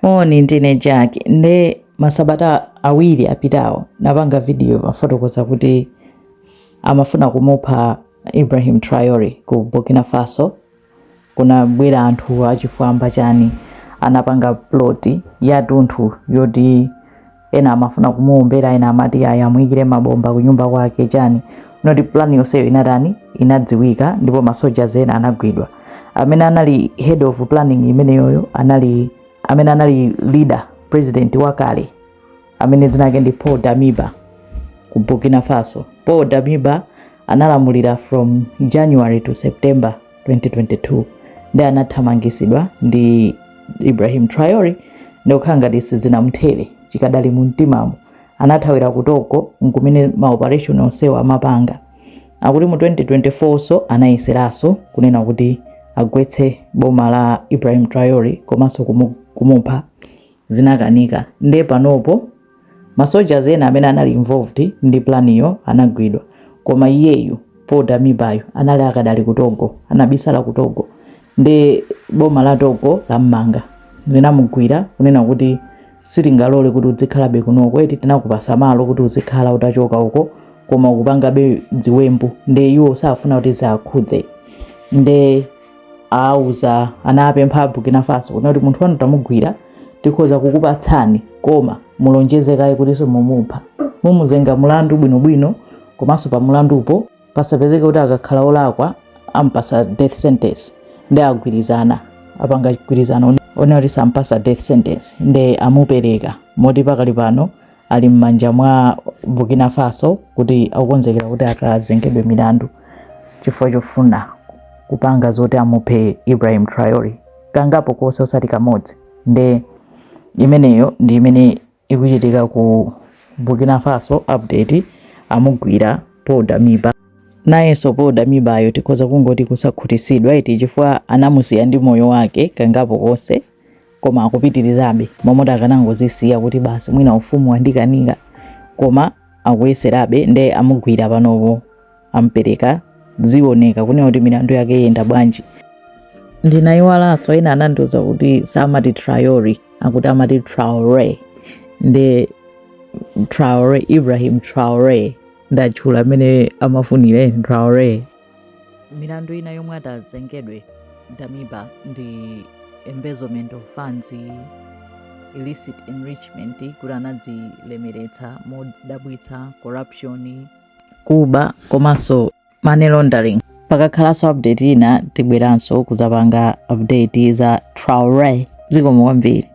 Oni ndine Jack nde masabata awiri apitawo napanga video mafotokoza kuti amafuna kumupha Ibrahim Traore ku Burkina Faso. Kuna bwera anthu achifwamba chani anapanga ploti ya tunthu yoti ena amafuna kumuombera ena amati ayamwikire mabomba ku nyumba kwake chani. Noti plan yonseyo inatani inadziwika ndipo masoja ena anagwidwa. Amene anali head of planning imeneyoyo amene anali leader president wakale amene dzina lake ndi Paul Damiba ku Burkina Faso. Paul Damiba analamulira from January to September 2022 ndi anathamangisidwa ndi Ibrahim Traore ndokanga zinamuthere chikadali mu mtimamo. Anathawira ku Togo nkumene ma operation onsewa amapanga. Akuti mu 2024 so anayeseraso kunena kuti agwetse boma la Ibrahim Traore komanso kumupha zinakanika. Nde panopo masoja ena amene anali involved ndi planiyo anagwidwa. Koma iyeyu Paul Damibayo anali akadali ku Togo, anabisala ku Togo. Nde boma la Togo lamanga linamugwira kunena kuti sitingalole kuti uzikhalabe kunoko, eti tinakupasa malo kuti uzikhala utachoka uko koma ukupanga be ziwembu. Nde iwo safuna kuti zakhudze. Nde auza anapempha Burkina Faso kuti munthu wanu tamugwira tikhoza kukupatsani koma mulonjeze kaye kuti simumupha, mumuzenga mulandu bwinobwino komanso pa mulandupo pasapezeke kuti akakhala olakwa ampasa death sentence. Nde agwirizana apanga gwirizano one kuti sampasa death sentence nde amupereka moti pakali pano ali m'manja mwa Burkina Faso kuti akukonzekera kuti akazengedwe milandu chifukwa chofuna kupanga zoti amuphe Ibrahim Traore kangapo konse osati kamodzi. Nde imeneyo ndi imene ikuchitika ku Burkina Faso. Update amugwira Paul Damiba. Nayenso Paul Damibayo tikhoza kungoti kusakhutisidwa iti chifukwa anamusiya ndi moyo wake kangapo konse koma akupitirizabe momwe akanangozisiya kuti basi mwina ufumu wandikanika koma akuyeserabe. Nde amugwira panopo ampereka zioneka kunena kuti milandu yake yenda bwanji. Ndinayiwalanso ena anandiuza kuti samati Traore akuti amati Traore. Nde Traore Ibrahim Traore ndatchula amene amafunire Traore. Milandu ina yomwe atazengedwe Damiba ndi embezzlement of funds, illicit enrichment kuti anadzilemeretsa modabwitsa, corruption, kuba komanso money laundering. Pakakhalanso update ina tibweranso kuzapanga update za Traore. Zikomo kwambiri.